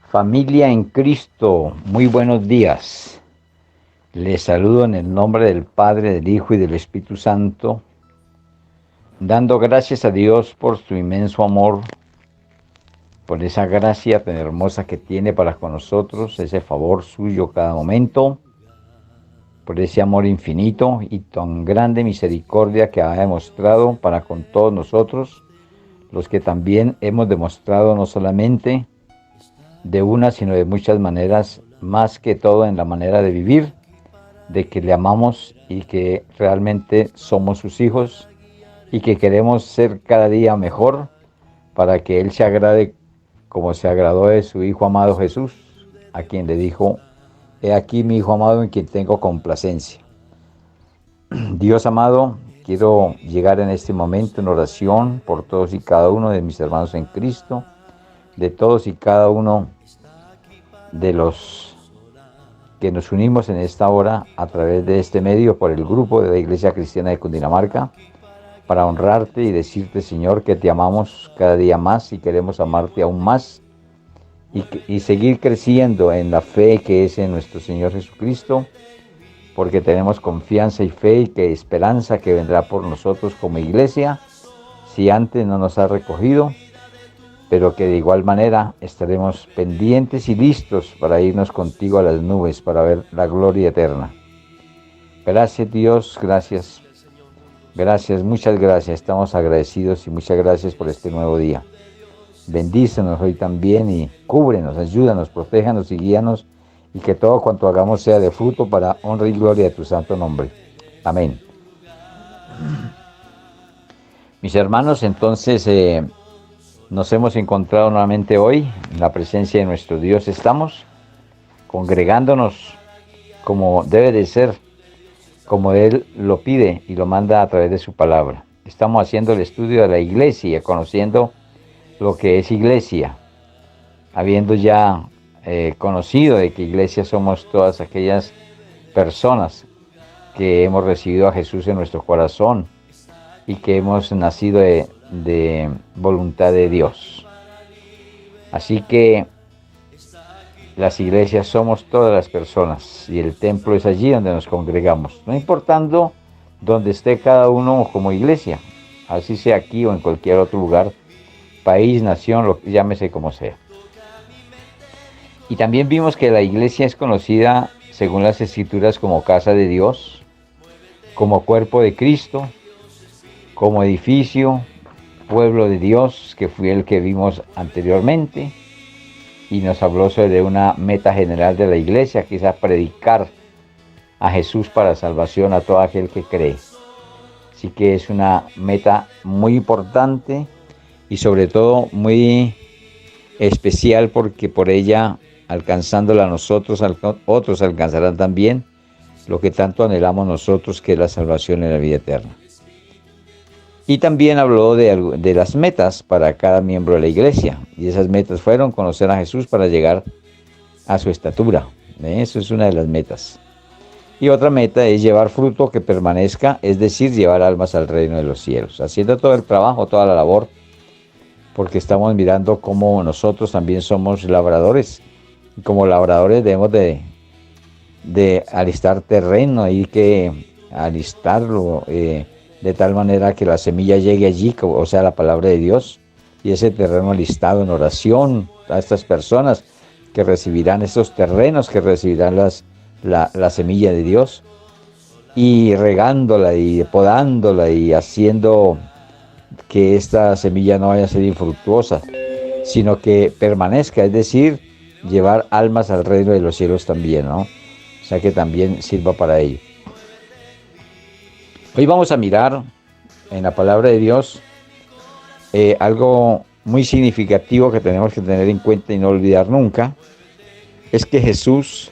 Familia en Cristo, muy buenos días. Les saludo en el nombre del Padre, del Hijo y del Espíritu Santo, dando gracias a Dios por su inmenso amor, por esa gracia tan hermosa que tiene para con nosotros, ese favor suyo cada momento, por ese amor infinito y tan grande misericordia que ha demostrado para con todos nosotros, los que también hemos demostrado no solamente de una, sino de muchas maneras, más que todo en la manera de vivir, de que le amamos y que realmente somos sus hijos y que queremos ser cada día mejor para que Él se agrade como se agradó de su Hijo amado Jesús, a quien le dijo: he aquí mi Hijo amado en quien tengo complacencia. Dios amado, quiero llegar en este momento en oración por todos y cada uno de mis hermanos en Cristo, de todos y cada uno de los que nos unimos en esta hora a través de este medio por el grupo de la Iglesia Cristiana de Cundinamarca, para honrarte y decirte, Señor, que te amamos cada día más y queremos amarte aún más y seguir creciendo en la fe que es en nuestro Señor Jesucristo, porque tenemos confianza y fe y que esperanza que vendrá por nosotros como iglesia, si antes no nos ha recogido, pero que de igual manera estaremos pendientes y listos para irnos contigo a las nubes para ver la gloria eterna. Gracias Dios, gracias, muchas gracias, estamos agradecidos y muchas gracias por este nuevo día. Bendícenos hoy también y cúbrenos, ayúdanos, protéjanos y guíanos, y que todo cuanto hagamos sea de fruto para honra y gloria de tu santo nombre. Amén. Mis hermanos, entonces nos hemos encontrado nuevamente hoy en la presencia de nuestro Dios. Estamos congregándonos como debe de ser, como Él lo pide y lo manda a través de su palabra. Estamos haciendo el estudio de la iglesia, conociendo lo que es iglesia, habiendo ya conocido de que iglesia somos todas aquellas personas que hemos recibido a Jesús en nuestro corazón y que hemos nacido de voluntad de Dios. Así que las iglesias somos todas las personas y el templo es allí donde nos congregamos, no importando donde esté cada uno como iglesia, así sea aquí o en cualquier otro lugar, país, nación, llámese como sea. Y también vimos que la iglesia es conocida según las escrituras como casa de Dios, como cuerpo de Cristo, como edificio, pueblo de Dios, que fue el que vimos anteriormente, y nos habló sobre una meta general de la iglesia, que es a predicar a Jesús para salvación a todo aquel que cree. Así que es una meta muy importante y sobre todo muy especial, porque por ella, alcanzándola nosotros, otros alcanzarán también lo que tanto anhelamos nosotros, que es la salvación en la vida eterna. Y también habló de las metas para cada miembro de la iglesia. Y esas metas fueron conocer a Jesús para llegar a su estatura. Eso es una de las metas. Y otra meta es llevar fruto que permanezca, es decir, llevar almas al reino de los cielos. Haciendo todo el trabajo, toda la labor, porque estamos mirando cómo nosotros también somos labradores. Y como labradores debemos de alistar terreno, hay que alistarlo, de tal manera que la semilla llegue allí, o sea, la palabra de Dios, y ese terreno alistado en oración a estas personas que recibirán estos terrenos, que recibirán la semilla de Dios, y regándola y podándola y haciendo que esta semilla no vaya a ser infructuosa, sino que permanezca, es decir, llevar almas al reino de los cielos también, ¿no? O sea, que también sirva para ello. Hoy vamos a mirar en la palabra de Dios algo muy significativo que tenemos que tener en cuenta y no olvidar nunca, es que Jesús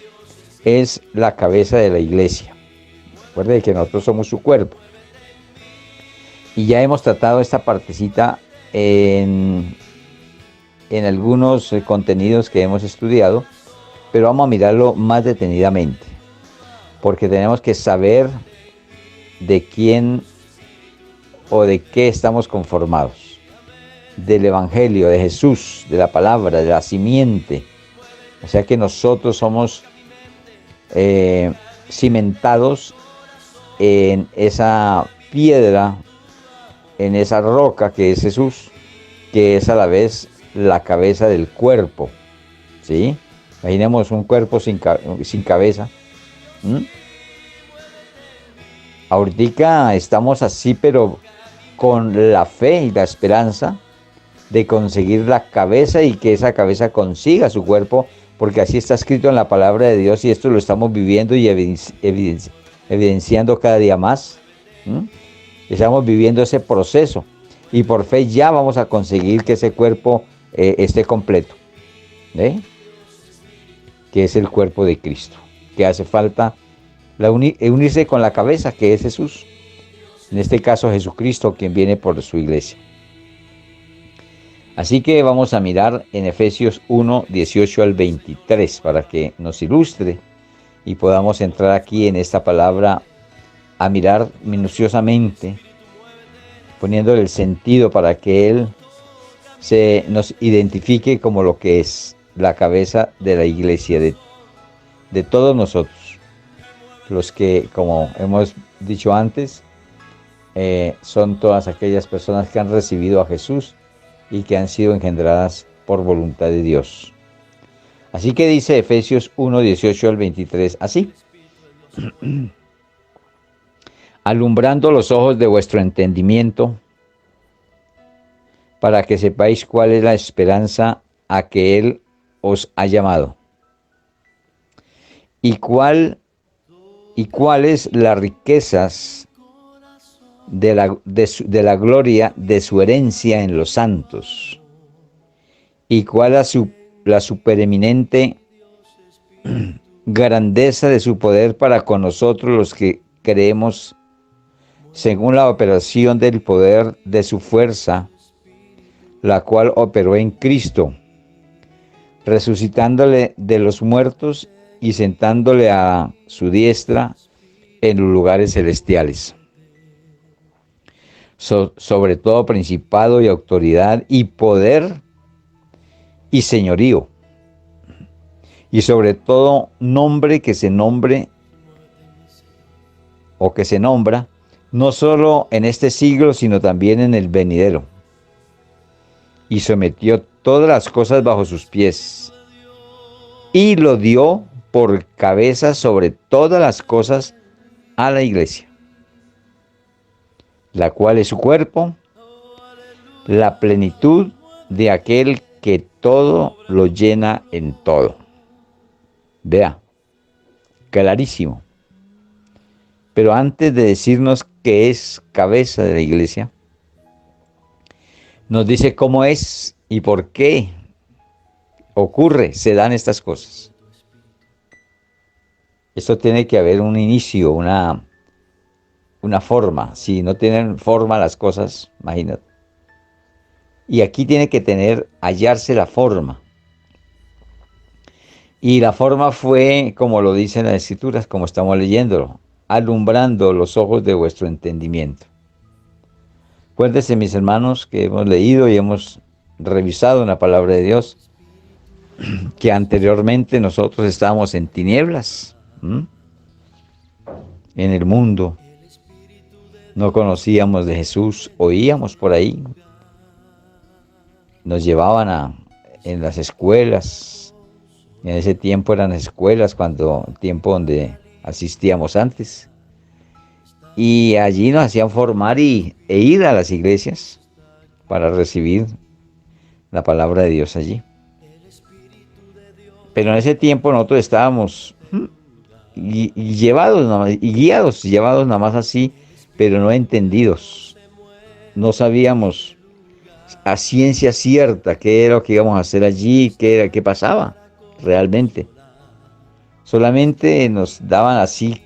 es la cabeza de la iglesia. Recuerde que nosotros somos su cuerpo. Y ya hemos tratado esta partecita en algunos contenidos que hemos estudiado, pero vamos a mirarlo más detenidamente, porque tenemos que saber de quién o de qué estamos conformados. Del Evangelio, de Jesús, de la palabra, de la simiente, O sea que nosotros somos cimentados en esa piedra, en esa roca que es Jesús, que es a la vez la cabeza del cuerpo, ¿sí? Imaginemos un cuerpo sin cabeza. ¿Mm? Ahorita estamos así, pero con la fe y la esperanza de conseguir la cabeza y que esa cabeza consiga su cuerpo, porque así está escrito en la palabra de Dios y esto lo estamos viviendo y evidenciando cada día más. ¿Mm? Estamos viviendo ese proceso y por fe ya vamos a conseguir que ese cuerpo esté completo, ¿eh? Que es el cuerpo de Cristo, que hace falta unirse con la cabeza, que es Jesús, en este caso Jesucristo, quien viene por su iglesia. Así que vamos a mirar en Efesios 1, 18 al 23, para que nos ilustre y podamos entrar aquí en esta palabra a mirar minuciosamente, poniéndole el sentido para que Él nos identifique como lo que es la cabeza de la iglesia, de todos nosotros, los que, como hemos dicho antes, son todas aquellas personas que han recibido a Jesús y que han sido engendradas por voluntad de Dios. Así que dice Efesios 1, 18 al 23, así: alumbrando los ojos de vuestro entendimiento, para que sepáis cuál es la esperanza a que Él os ha llamado, y cuáles las riquezas de la gloria de su herencia en los santos, y cuál la supereminente grandeza de su poder para con nosotros los que creemos, según la operación del poder de su fuerza, la cual operó en Cristo, resucitándole de los muertos y sentándole a su diestra en los lugares celestiales, sobre todo principado y autoridad y poder y señorío, y sobre todo nombre que se nombre o que se nombra, no solo en este siglo, sino también en el venidero. Y sometió todas las cosas bajo sus pies, y lo dio por cabeza sobre todas las cosas a la iglesia, la cual es su cuerpo, la plenitud de aquel que todo lo llena en todo. Vea, clarísimo. Pero antes de decirnos que es cabeza de la iglesia, nos dice cómo es y por qué se dan estas cosas. Esto tiene que haber un inicio, una forma. Si no tienen forma las cosas, imagínate. Y aquí tiene que hallarse la forma. Y la forma fue, como lo dicen las Escrituras, como estamos leyéndolo, alumbrando los ojos de vuestro entendimiento. Acuérdense, mis hermanos, que hemos leído y hemos revisado en la palabra de Dios, que anteriormente nosotros estábamos en tinieblas, en el mundo. No conocíamos de Jesús, oíamos por ahí. Nos llevaban en las escuelas. En ese tiempo eran escuelas, tiempo donde asistíamos antes. Y allí nos hacían formar e ir a las iglesias para recibir la palabra de Dios allí. Pero en ese tiempo nosotros estábamos llevados nada más así, pero no entendidos. No sabíamos a ciencia cierta qué era lo que íbamos a hacer allí, qué pasaba realmente. Solamente nos daban así,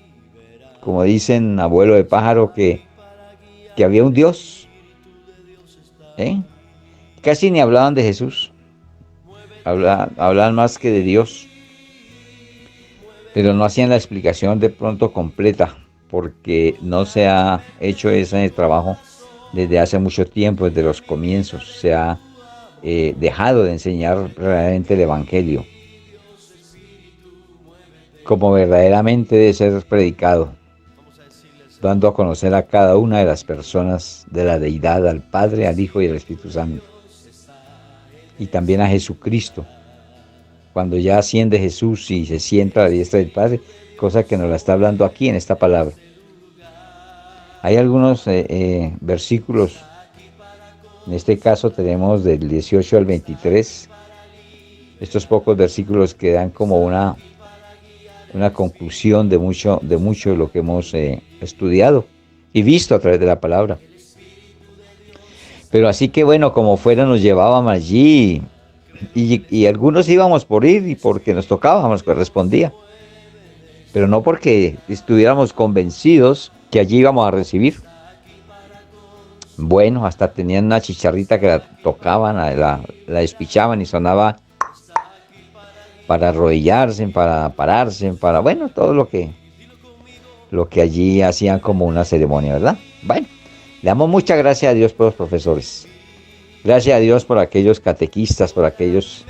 como dicen abuelo de pájaro, que había un Dios. Casi ni hablaban de Jesús. Hablaban más que de Dios. Pero no hacían la explicación de pronto completa, porque no se ha hecho ese trabajo desde hace mucho tiempo, desde los comienzos. Se ha dejado de enseñar realmente el Evangelio. como verdaderamente debe ser predicado, dando a conocer a cada una de las personas de la deidad, al Padre, al Hijo y al Espíritu Santo, y también a Jesucristo. Cuando ya asciende Jesús y se sienta a la diestra del Padre, cosa que nos la está hablando aquí en esta palabra. Hay algunos versículos, en este caso tenemos del 18 al 23, estos pocos versículos que dan como una conclusión de mucho de lo que hemos estudiado y visto a través de la palabra. Pero así que bueno, como fuera nos llevaban allí y algunos íbamos por ir y porque nos tocaba, nos correspondía. Pero no porque estuviéramos convencidos que allí íbamos a recibir. Bueno, hasta tenían una chicharrita que la tocaban, la despichaban y sonaba para arrodillarse, para pararse, para, bueno, todo lo que allí hacían como una ceremonia, ¿verdad? Bueno, le damos muchas gracias a Dios por los profesores. Gracias a Dios por aquellos catequistas, por aquellos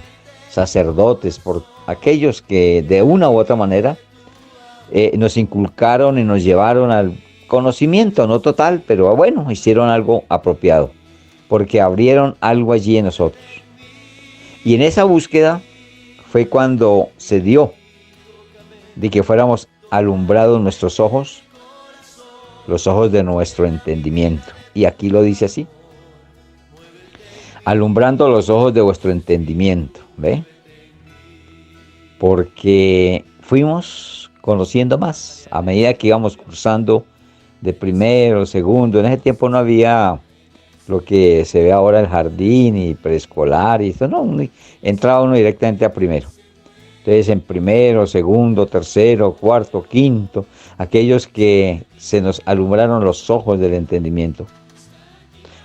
sacerdotes, por aquellos que de una u otra manera nos inculcaron y nos llevaron al conocimiento, no total, pero bueno, hicieron algo apropiado, porque abrieron algo allí en nosotros. Y en esa búsqueda fue cuando se dio de que fuéramos alumbrados nuestros ojos, los ojos de nuestro entendimiento. Y aquí lo dice así: alumbrando los ojos de vuestro entendimiento, ¿ve? Porque fuimos conociendo más a medida que íbamos cursando de primero, segundo. En ese tiempo no había lo que se ve ahora el jardín y preescolar y eso, no, entraba uno directamente a primero. Entonces en primero, segundo, tercero, cuarto, quinto, aquellos que se nos alumbraron los ojos del entendimiento,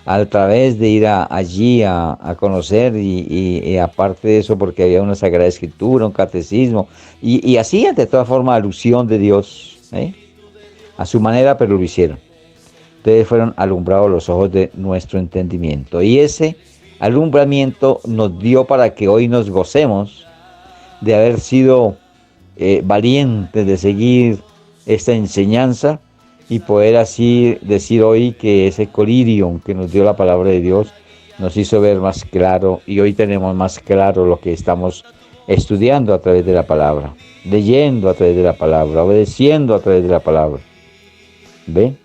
a través de ir allí a conocer y aparte de eso porque había una Sagrada Escritura, un catecismo, y hacían de todas formas alusión de Dios, a su manera, pero lo hicieron. Entonces fueron alumbrados los ojos de nuestro entendimiento, y ese alumbramiento nos dio para que hoy nos gocemos de haber sido valientes de seguir esta enseñanza y poder así decir hoy que ese colirio que nos dio la palabra de Dios nos hizo ver más claro, y hoy tenemos más claro lo que estamos estudiando a través de la palabra, leyendo a través de la palabra, obedeciendo a través de la palabra. ¿Ve?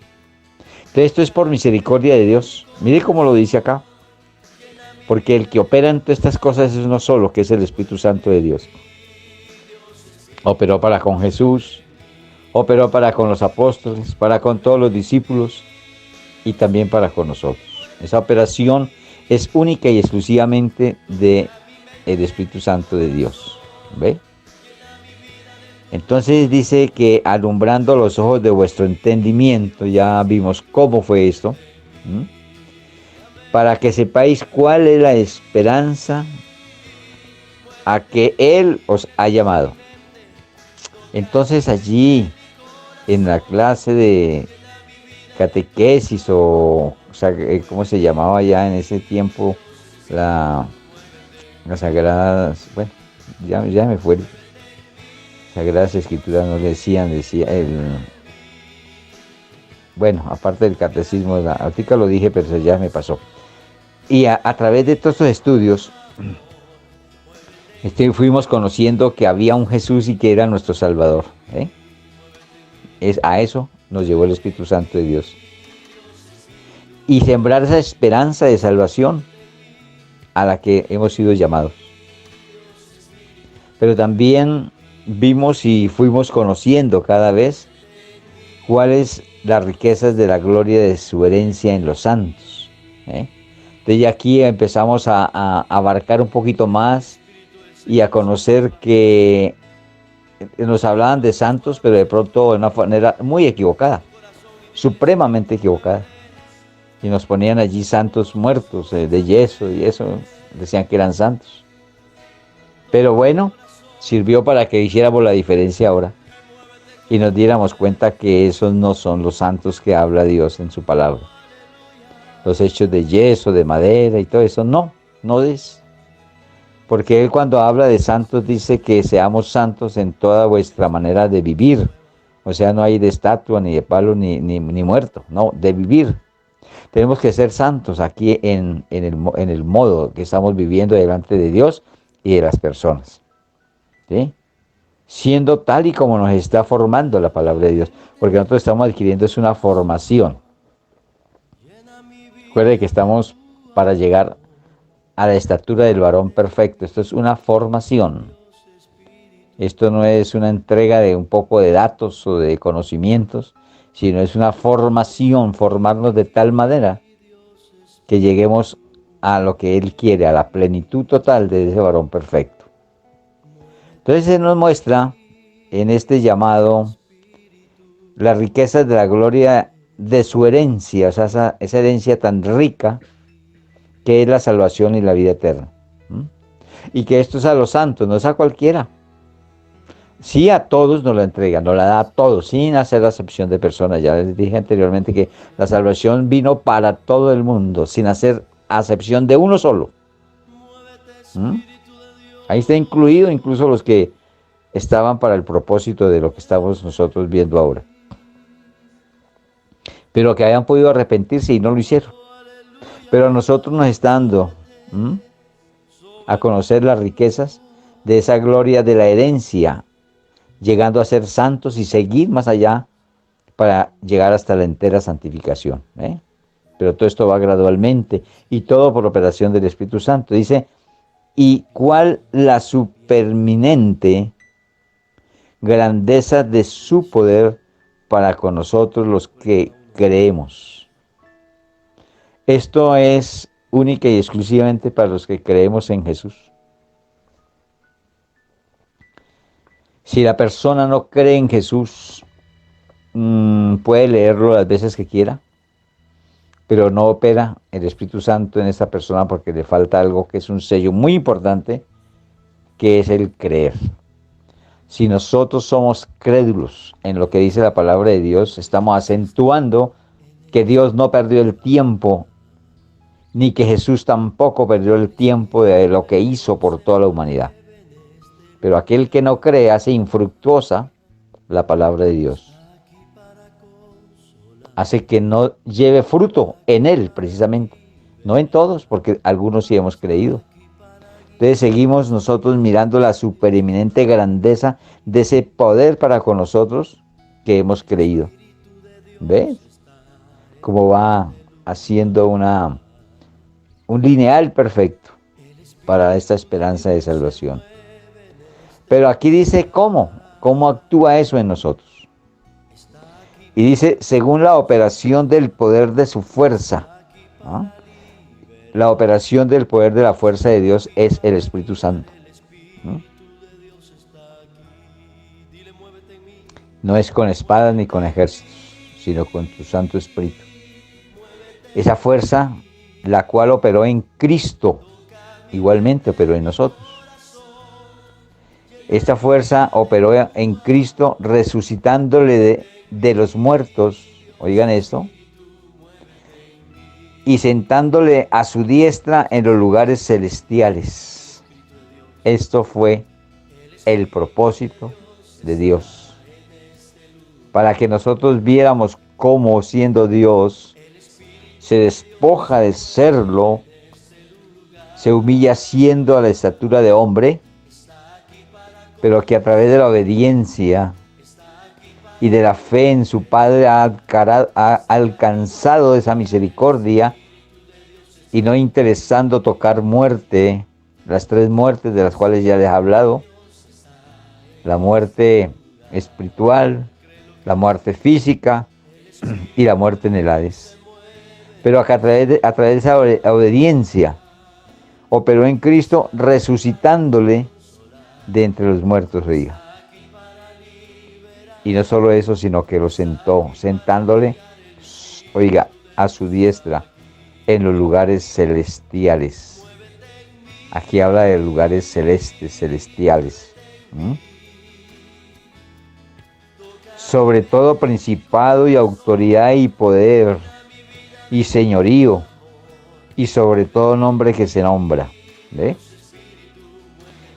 Entonces esto es por misericordia de Dios. Mire cómo lo dice acá. Porque el que opera en todas estas cosas es uno solo, que es el Espíritu Santo de Dios. Operó para con Jesús, operó para con los apóstoles, para con todos los discípulos y también para con nosotros. Esa operación es única y exclusivamente del Espíritu Santo de Dios. ¿Ve? Entonces dice que alumbrando los ojos de vuestro entendimiento, ya vimos cómo fue esto, para que sepáis cuál es la esperanza a que Él os ha llamado. Entonces allí, en la clase de catequesis o sea, ¿cómo se llamaba ya en ese tiempo? Las sagradas, bueno, ya me fue. Sagradas Escrituras no decía bueno, aparte del catecismo, ahorita lo dije, pero ya me pasó. Y a través de todos estos estudios, fuimos conociendo que había un Jesús y que era nuestro Salvador. A eso nos llevó el Espíritu Santo de Dios. Y sembrar esa esperanza de salvación a la que hemos sido llamados. Pero también vimos y fuimos conociendo cada vez cuáles las riquezas de la gloria de su herencia en los santos. Entonces ya aquí empezamos a abarcar un poquito más y a conocer que nos hablaban de santos, pero de pronto de una manera muy equivocada, supremamente equivocada. Y nos ponían allí santos muertos de yeso y eso, decían que eran santos. Pero bueno, sirvió para que hiciéramos la diferencia ahora y nos diéramos cuenta que esos no son los santos que habla Dios en su palabra. Los hechos de yeso, de madera y todo eso, no es. Porque Él cuando habla de santos dice que seamos santos en toda vuestra manera de vivir. O sea, no hay de estatua, ni de palo, ni muerto, no, de vivir. Tenemos que ser santos aquí en el modo que estamos viviendo delante de Dios y de las personas. ¿Sí? Siendo tal y como nos está formando la palabra de Dios. Porque nosotros estamos adquiriendo es una formación. Recuerde que estamos para llegar a la estatura del varón perfecto. Esto es una formación. Esto no es una entrega de un poco de datos o de conocimientos, sino es una formación, formarnos de tal manera que lleguemos a lo que Él quiere, a la plenitud total de ese varón perfecto. Entonces Él nos muestra en este llamado las riquezas de la gloria de su herencia, o sea, esa herencia tan rica que es la salvación y la vida eterna. ¿Mm? Y que esto es a los santos, no es a cualquiera. Sí, a todos nos la entrega, nos la da a todos, sin hacer acepción de personas. Ya les dije anteriormente que la salvación vino para todo el mundo, sin hacer acepción de uno solo. ¿Mm? Ahí está incluido incluso los que estaban para el propósito de lo que estamos nosotros viendo ahora. Pero que hayan podido arrepentirse y no lo hicieron. Pero a nosotros nos está dando a conocer las riquezas de esa gloria de la herencia, llegando a ser santos y seguir más allá para llegar hasta la entera santificación. Pero todo esto va gradualmente y todo por operación del Espíritu Santo. Dice, ¿y cuál la superminente grandeza de su poder para con nosotros los que creemos? Esto es única y exclusivamente para los que creemos en Jesús. Si la persona no cree en Jesús, puede leerlo las veces que quiera, pero no opera el Espíritu Santo en esta persona porque le falta algo que es un sello muy importante, que es el creer. Si nosotros somos crédulos en lo que dice la palabra de Dios, estamos acentuando que Dios no perdió el tiempo, ni que Jesús tampoco perdió el tiempo de lo que hizo por toda la humanidad. Pero aquel que no cree hace infructuosa la palabra de Dios. Hace que no lleve fruto en él, precisamente. No en todos, porque algunos sí hemos creído. Entonces seguimos nosotros mirando la supereminente grandeza de ese poder para con nosotros que hemos creído. ¿Ves? Cómo va haciendo un lineal perfecto para esta esperanza de salvación. Pero aquí dice cómo actúa eso en nosotros. Y dice, según la operación del poder de su fuerza. ¿No? La operación del poder de la fuerza de Dios es el Espíritu Santo. ¿No? No es con espadas ni con ejércitos, sino con tu Santo Espíritu. Esa fuerza, la cual operó en Cristo, igualmente operó en nosotros. Esta fuerza operó en Cristo resucitándole de los muertos, oigan esto, y sentándole a su diestra en los lugares celestiales. Esto fue el propósito de Dios, para que nosotros viéramos cómo, siendo Dios, se despoja de serlo, se humilla siendo a la estatura de hombre, pero que a través de la obediencia y de la fe en su Padre ha alcanzado esa misericordia, y no interesando tocar muerte, las tres muertes de las cuales ya les he hablado, la muerte espiritual, la muerte física y la muerte en el Hades. Pero a través de esa obediencia operó en Cristo resucitándole de entre los muertos, oiga. Y no solo eso, sino que lo sentó, sentándole, oiga, a su diestra en los lugares celestiales. Aquí habla de lugares celestes, celestiales. Sobre todo principado y autoridad y poder y señorío, y sobre todo nombre que se nombra. ¿Ve?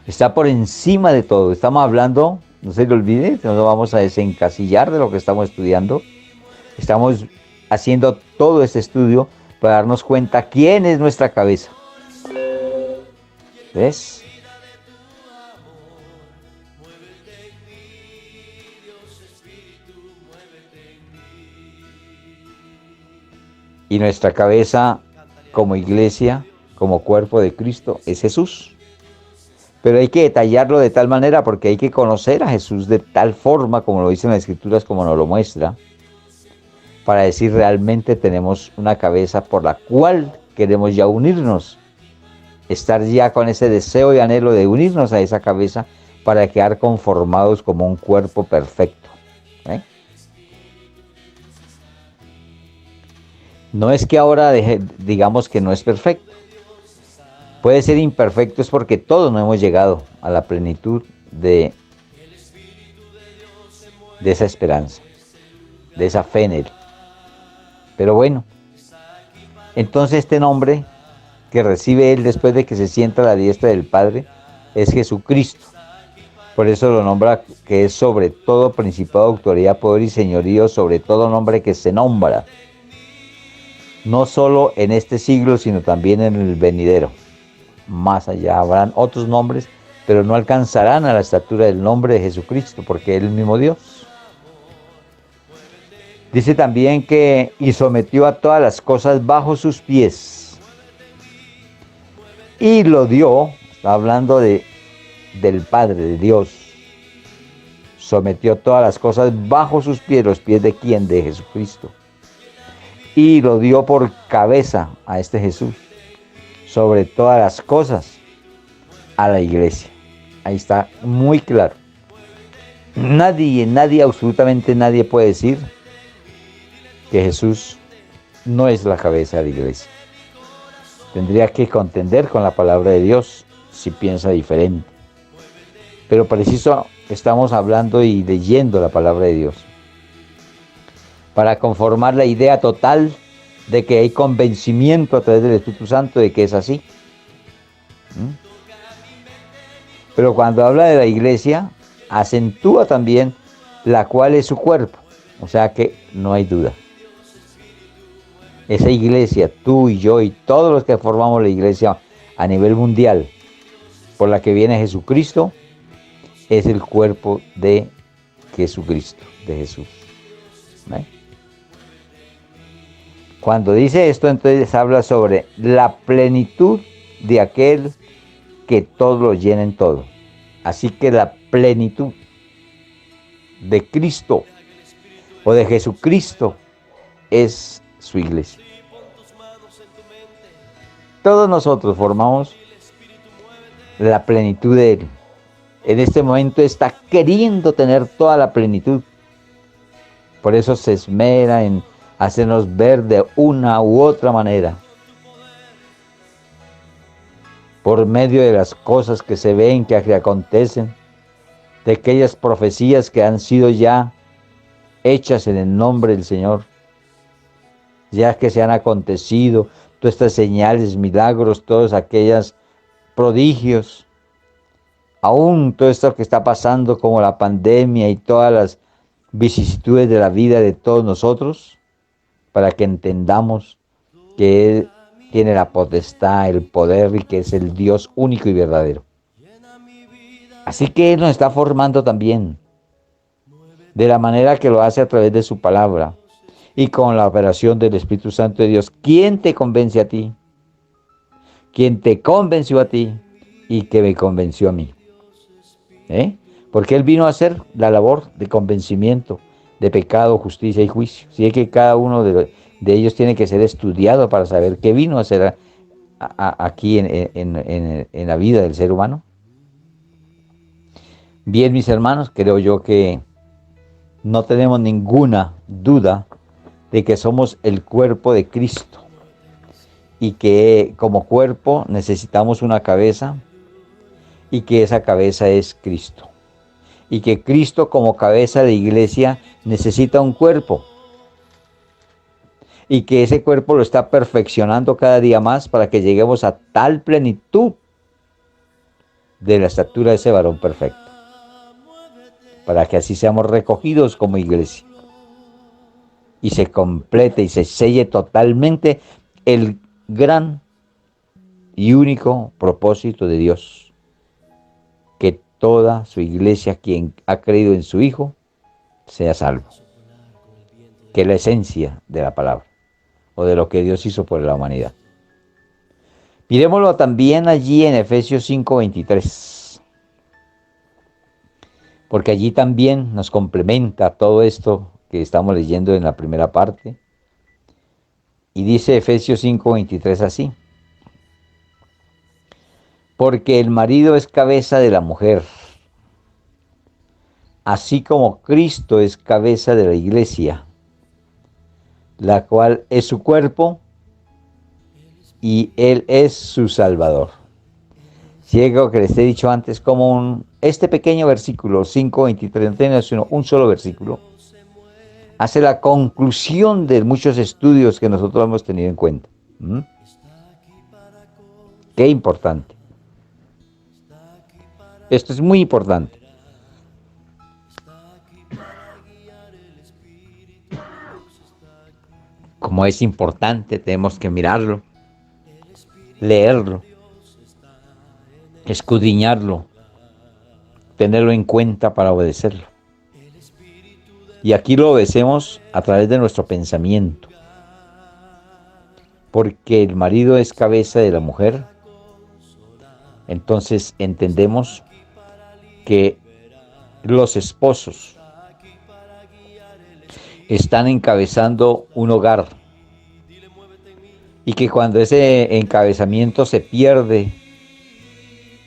Está por encima de todo. Estamos hablando, no se le olvide, no nos vamos a desencasillar de lo que estamos estudiando. Estamos haciendo todo este estudio para darnos cuenta quién es nuestra cabeza. ¿Ves? Y nuestra cabeza como iglesia, como cuerpo de Cristo, es Jesús. Pero hay que detallarlo de tal manera porque hay que conocer a Jesús de tal forma, como lo dicen las Escrituras, como nos lo muestra, para decir realmente tenemos una cabeza por la cual queremos ya unirnos, estar ya con ese deseo y anhelo de unirnos a esa cabeza para quedar conformados como un cuerpo perfecto. ¿Eh? No es que ahora digamos que no es perfecto. Puede ser imperfecto es porque todos no hemos llegado a la plenitud de esa esperanza, de esa fe en Él. Pero bueno, entonces este nombre que recibe Él después de que se sienta a la diestra del Padre es Jesucristo. Por eso lo nombra que es sobre todo principado, autoridad, poder y señorío, sobre todo nombre que se nombra. No solo en este siglo, sino también en el venidero. Más allá habrán otros nombres, pero no alcanzarán a la estatura del nombre de Jesucristo, porque es el mismo Dios. Dice también que y sometió a todas las cosas bajo sus pies. Y lo dio, está hablando del Padre, de Dios. Sometió todas las cosas bajo sus pies. ¿Los pies de quién? De Jesucristo. Y lo dio por cabeza a este Jesús, sobre todas las cosas, a la iglesia. Ahí está muy claro. Nadie, absolutamente nadie puede decir que Jesús no es la cabeza de la iglesia. Tendría que contender con la palabra de Dios si piensa diferente. Pero preciso estamos hablando y leyendo la palabra de Dios para conformar la idea total de que hay convencimiento a través del Espíritu Santo de que es así. Pero cuando habla de la iglesia, acentúa también la cual es su cuerpo. O sea que no hay duda. Esa iglesia, tú y yo y todos los que formamos la iglesia a nivel mundial, por la que viene Jesucristo, es el cuerpo de Jesucristo, de Jesús. ¿Ve? Cuando dice esto, entonces habla sobre la plenitud de aquel que todo lo llena en todo. Así que la plenitud de Cristo o de Jesucristo es su iglesia. Todos nosotros formamos la plenitud de Él. En este momento está queriendo tener toda la plenitud. Por eso se esmera en hacernos ver de una u otra manera, por medio de las cosas que se ven, que acontecen, de aquellas profecías que han sido ya hechas en el nombre del Señor, ya que se han acontecido, todas estas señales, milagros, todos aquellos prodigios, aún todo esto que está pasando como la pandemia y todas las vicisitudes de la vida de todos nosotros, para que entendamos que Él tiene la potestad, el poder y que es el Dios único y verdadero. Así que Él nos está formando también, de la manera que lo hace a través de su palabra y con la operación del Espíritu Santo de Dios. ¿Quién te convence a ti? ¿Quién te convenció a ti y que me convenció a mí? Porque Él vino a hacer la labor de convencimiento de pecado, justicia y juicio. Si es que cada uno de ellos tiene que ser estudiado para saber qué vino a hacer aquí en la vida del ser humano. Bien, mis hermanos, creo yo que no tenemos ninguna duda de que somos el cuerpo de Cristo y que como cuerpo necesitamos una cabeza y que esa cabeza es Cristo. Y que Cristo como cabeza de iglesia necesita un cuerpo. Y que ese cuerpo lo está perfeccionando cada día más para que lleguemos a tal plenitud de la estatura de ese varón perfecto, para que así seamos recogidos como iglesia y se complete y se selle totalmente el gran y único propósito de Dios, que toda su iglesia, quien ha creído en su Hijo, sea salvo, que es la esencia de la palabra o de lo que Dios hizo por la humanidad. Miremoslo también allí en Efesios 5:23, porque allí también nos complementa todo esto que estamos leyendo en la primera parte. Y dice Efesios 5:23 así: porque el marido es cabeza de la mujer, así como Cristo es cabeza de la iglesia, la cual es su cuerpo y Él es su Salvador. Si algo que les he dicho antes, como este pequeño versículo 5:23, no tiene sino un solo versículo, hace la conclusión de muchos estudios que nosotros hemos tenido en cuenta. Qué importante. Esto es muy importante. Como es importante, tenemos que mirarlo, leerlo, escudriñarlo, tenerlo en cuenta para obedecerlo. Y aquí lo obedecemos a través de nuestro pensamiento, porque el marido es cabeza de la mujer. Entonces entendemos que los esposos están encabezando un hogar y que cuando ese encabezamiento se pierde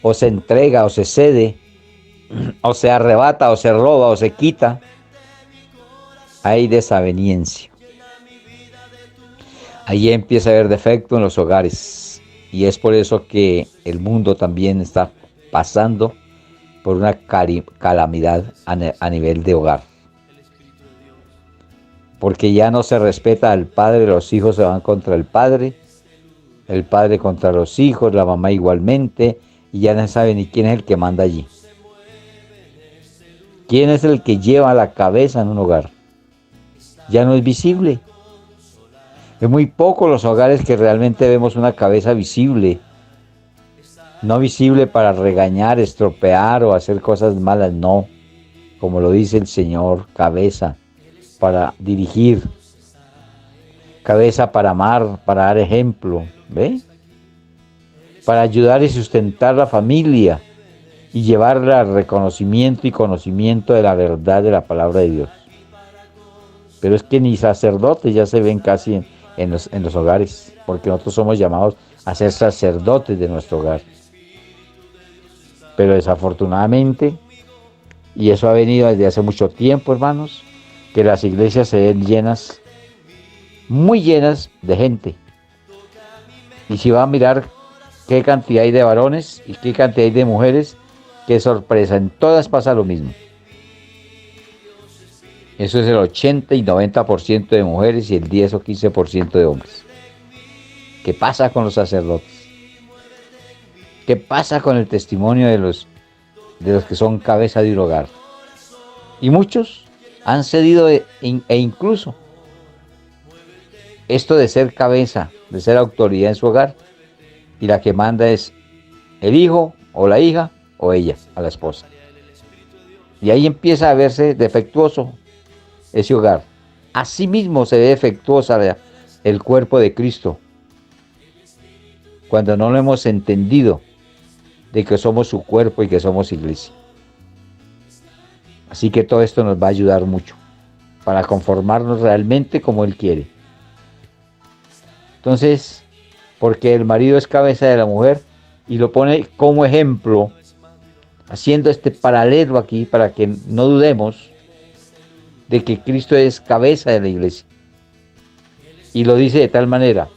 o se entrega o se cede o se arrebata o se roba o se quita, hay desaveniencia. Ahí empieza a haber defecto en los hogares y es por eso que el mundo también está pasando por una calamidad a nivel de hogar. Porque ya no se respeta al padre, los hijos se van contra el padre contra los hijos, la mamá igualmente, y ya no sabe ni quién es el que manda allí. ¿Quién es el que lleva la cabeza en un hogar? Ya no es visible. Es muy poco los hogares que realmente vemos una cabeza visible. No visible para regañar, estropear o hacer cosas malas, no. Como lo dice el Señor, cabeza para dirigir, cabeza para amar, para dar ejemplo, ¿ve? Para ayudar y sustentar la familia y llevarla al reconocimiento y conocimiento de la verdad de la palabra de Dios. Pero es que ni sacerdotes ya se ven casi en los hogares, porque nosotros somos llamados a ser sacerdotes de nuestro hogar. Pero desafortunadamente, y eso ha venido desde hace mucho tiempo, hermanos, que las iglesias se ven llenas, muy llenas de gente. Y si va a mirar qué cantidad hay de varones y qué cantidad hay de mujeres, qué sorpresa, en todas pasa lo mismo. Eso es el 80 y 90% de mujeres y el 10 o 15% de hombres. ¿Qué pasa con los sacerdotes? ¿Qué pasa con el testimonio de los que son cabeza de un hogar? Y muchos han cedido e incluso esto de ser cabeza, de ser autoridad en su hogar, y la que manda es el hijo o la hija o ella, a la esposa. Y ahí empieza a verse defectuoso ese hogar. Asimismo se ve defectuosa el cuerpo de Cristo, cuando no lo hemos entendido de que somos su cuerpo y que somos iglesia. Así que todo esto nos va a ayudar mucho para conformarnos realmente como Él quiere. Entonces, porque el marido es cabeza de la mujer y lo pone como ejemplo, haciendo este paralelo aquí para que no dudemos de que Cristo es cabeza de la iglesia. Y lo dice de tal manera: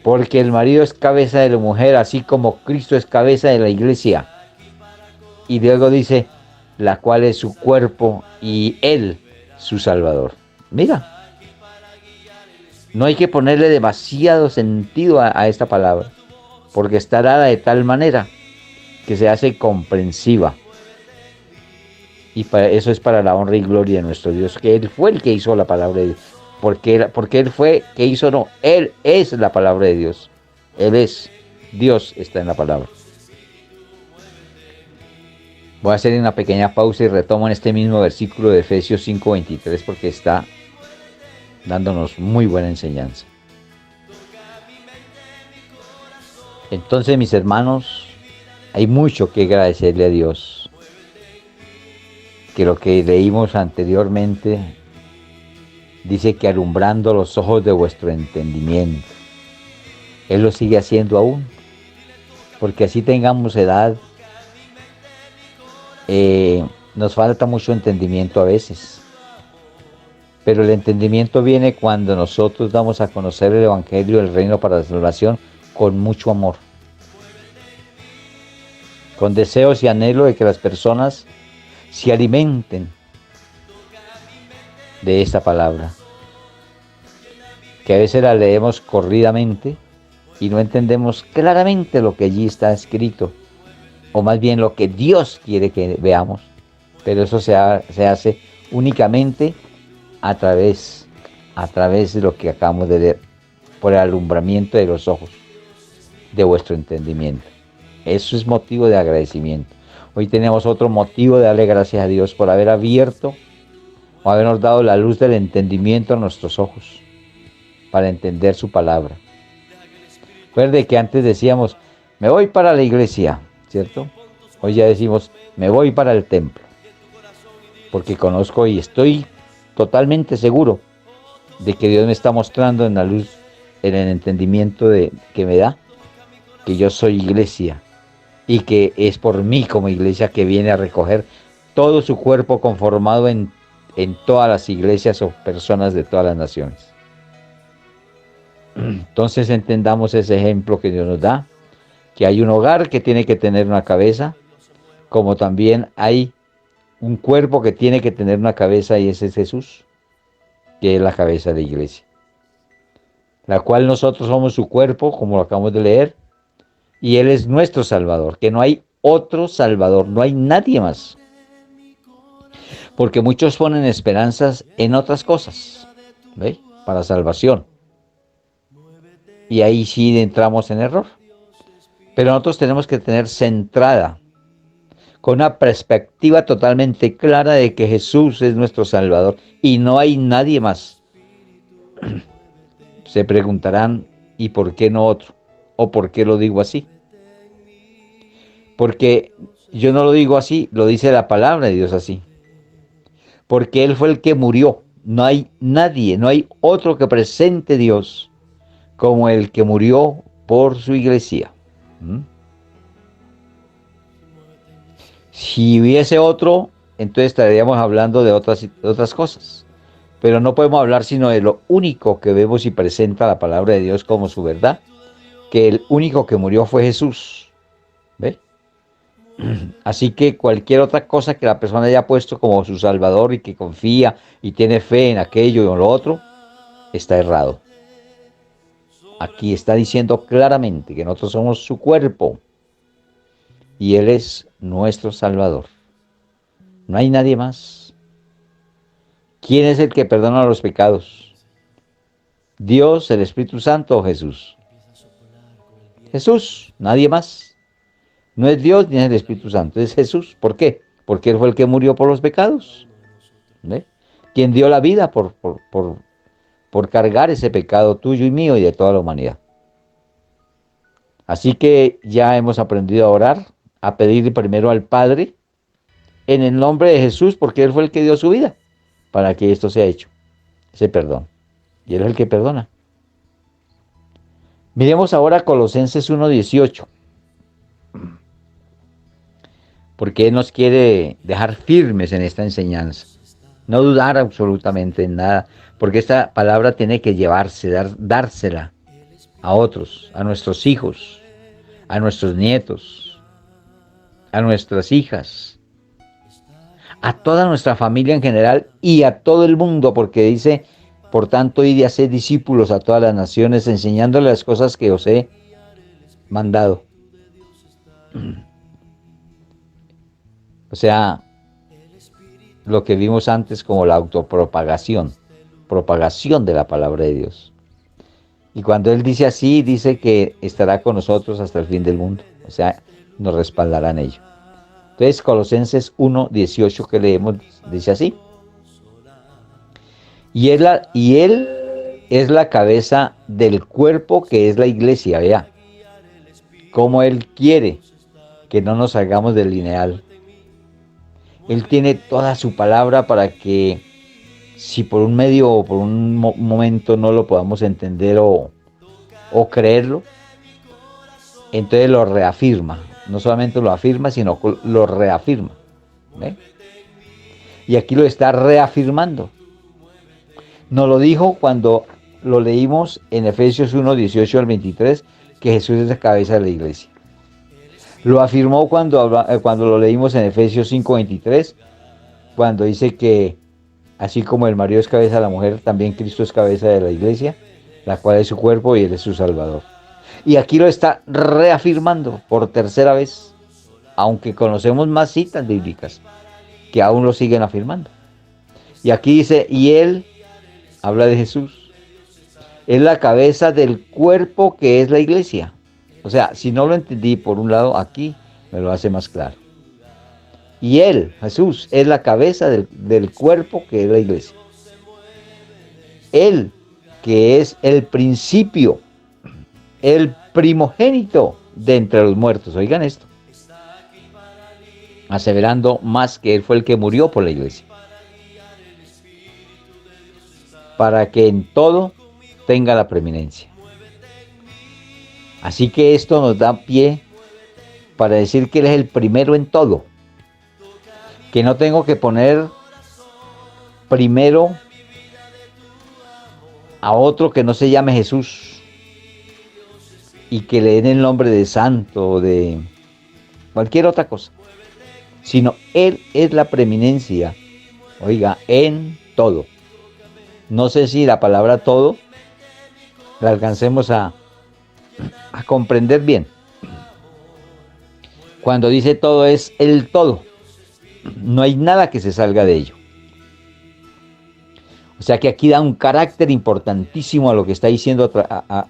porque el marido es cabeza de la mujer, así como Cristo es cabeza de la iglesia. Y luego dice, la cual es su cuerpo y Él su Salvador. Mira, no hay que ponerle demasiado sentido a esta palabra, porque está dada de tal manera que se hace comprensiva. Y eso es para la honra y gloria de nuestro Dios, que Él fue el que hizo la palabra de Dios. Porque Él fue que hizo, no, Él es la palabra de Dios. Él es, Dios está en la palabra. Voy a hacer una pequeña pausa y retomo en este mismo versículo de Efesios 5:23 porque está dándonos muy buena enseñanza. Entonces, mis hermanos, hay mucho que agradecerle a Dios. Que lo que leímos anteriormente dice que alumbrando los ojos de vuestro entendimiento. Él lo sigue haciendo aún, porque así tengamos edad, nos falta mucho entendimiento a veces. Pero el entendimiento viene cuando nosotros damos a conocer el Evangelio del Reino para la salvación con mucho amor. Con deseos y anhelo de que las personas se alimenten de esta palabra, que a veces la leemos corridamente y no entendemos claramente lo que allí está escrito, o más bien lo que Dios quiere que veamos, pero eso se hace únicamente a través de lo que acabamos de leer, por el alumbramiento de los ojos de vuestro entendimiento. Eso es motivo de agradecimiento. Hoy tenemos otro motivo de darle gracias a Dios por haber abierto o habernos dado la luz del entendimiento a nuestros ojos para entender su palabra. Recuerde que antes decíamos, me voy para la iglesia, ¿cierto? Hoy ya decimos, me voy para el templo, porque conozco y estoy totalmente seguro de que Dios me está mostrando en la luz, en el entendimiento que me da, que yo soy iglesia. Y que es por mí como iglesia que viene a recoger todo su cuerpo conformado en todas las iglesias o personas de todas las naciones. Entonces entendamos ese ejemplo que Dios nos da, que hay un hogar que tiene que tener una cabeza, como también hay un cuerpo que tiene que tener una cabeza y ese es Jesús, que es la cabeza de la iglesia, la cual nosotros somos su cuerpo, como lo acabamos de leer, y Él es nuestro Salvador, que no hay otro Salvador, no hay nadie más. Porque muchos ponen esperanzas en otras cosas, ¿ve? Para salvación. Y ahí sí entramos en error. Pero nosotros tenemos que tener centrada, con una perspectiva totalmente clara de que Jesús es nuestro Salvador y no hay nadie más. Se preguntarán, ¿y por qué no otro? ¿O por qué lo digo así? Porque yo no lo digo así, lo dice la palabra de Dios así. Porque Él fue el que murió. No hay nadie, no hay otro que presente Dios como el que murió por su iglesia. Si hubiese otro, entonces estaríamos hablando de otras cosas. Pero no podemos hablar sino de lo único que vemos y presenta la palabra de Dios como su verdad, que el único que murió fue Jesús. ¿Ve? Así que cualquier otra cosa que la persona haya puesto como su Salvador y que confía y tiene fe en aquello y en lo otro, está errado. Aquí está diciendo claramente que nosotros somos su cuerpo y Él es nuestro Salvador. No hay nadie más. ¿Quién es el que perdona los pecados? ¿Dios, el Espíritu Santo o Jesús? Jesús, nadie más. No es Dios ni es el Espíritu Santo, es Jesús. ¿Por qué? Porque Él fue el que murió por los pecados. ¿Ve? Quien dio la vida por cargar ese pecado tuyo y mío y de toda la humanidad. Así que ya hemos aprendido a orar, a pedir primero al Padre en el nombre de Jesús, porque Él fue el que dio su vida para que esto sea hecho, ese perdón. Y Él es el que perdona. Miremos ahora Colosenses 1:18, porque Él nos quiere dejar firmes en esta enseñanza, no dudar absolutamente en nada, porque esta palabra tiene que llevarse, dársela a otros, a nuestros hijos, a nuestros nietos, a nuestras hijas, a toda nuestra familia en general y a todo el mundo, porque dice, por tanto, id y haced discípulos a todas las naciones, enseñándoles las cosas que os he mandado. O sea, lo que vimos antes como la autopropagación, propagación de la palabra de Dios. Y cuando Él dice así, dice que estará con nosotros hasta el fin del mundo. O sea, nos respaldará en ello. Entonces, Colosenses 1:18 que leemos, dice así. Y Él es la cabeza del cuerpo que es la iglesia, vea. Como Él quiere que no nos salgamos del lineal. Él tiene toda su palabra para que si por un medio o por un momento no lo podamos entender o creerlo, entonces lo reafirma. No solamente lo afirma, sino lo reafirma. ¿Ve? Y aquí lo está reafirmando. Nos lo dijo cuando lo leímos en Efesios 1:18 al 23, que Jesús es la cabeza de la iglesia. Lo afirmó cuando lo leímos en Efesios 5:23, cuando dice que así como el marido es cabeza de la mujer, también Cristo es cabeza de la iglesia, la cual es su cuerpo y Él es su Salvador. Y aquí lo está reafirmando por tercera vez, aunque conocemos más citas bíblicas que aún lo siguen afirmando. Y aquí dice, y Él, habla de Jesús, es la cabeza del cuerpo que es la iglesia. O sea, si no lo entendí por un lado, aquí me lo hace más claro. Y Él, Jesús, es la cabeza del cuerpo que es la iglesia. Él, que es el principio, el primogénito de entre los muertos. Oigan esto. Aseverando más que Él fue el que murió por la iglesia. Para que en todo tenga la preeminencia. Así que esto nos da pie para decir que Él es el primero en todo. Que no tengo que poner primero a otro que no se llame Jesús y que le den el nombre de santo o de cualquier otra cosa, sino Él es la preeminencia, oiga, en todo. No sé si la palabra todo la alcancemos a comprender bien. Cuando dice todo es el todo, no hay nada que se salga de ello. O sea que aquí da un carácter importantísimo a lo que está diciendo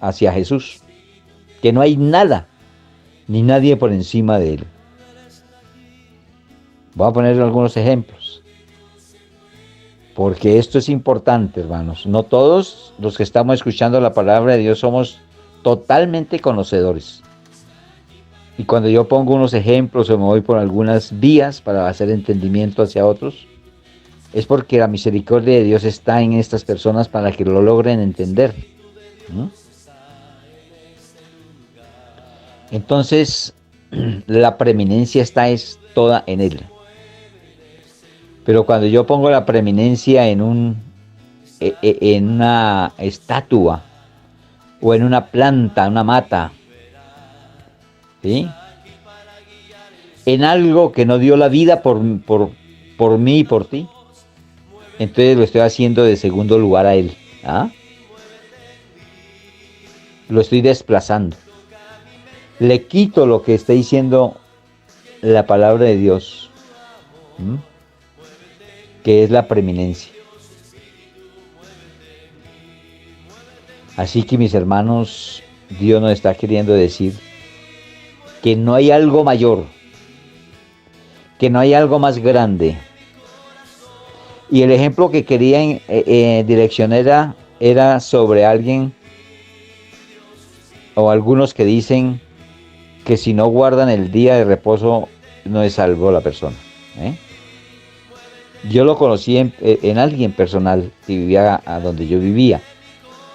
hacia Jesús, que no hay nada ni nadie por encima de Él. Voy a poner algunos ejemplos, porque esto es importante, hermanos. No todos los que estamos escuchando la palabra de Dios somos totalmente conocedores. Y cuando yo pongo unos ejemplos o me voy por algunas vías para hacer entendimiento hacia otros, es porque la misericordia de Dios está en estas personas para que lo logren entender. Entonces, la preeminencia es toda en Él. Pero cuando yo pongo la preeminencia en una estatua o en una planta, una mata, ¿sí? En algo que no dio la vida por mí y por ti, entonces lo estoy haciendo de segundo lugar a Él. Lo estoy desplazando. Le quito lo que está diciendo la palabra de Dios, que es la preeminencia. Así que mis hermanos, Dios nos está queriendo decir que no hay algo mayor, que no hay algo más grande. Y el ejemplo que quería direccionar era sobre alguien o algunos que dicen que si no guardan el día de reposo no es salvo la persona. Yo lo conocí en alguien personal que vivía a donde yo vivía,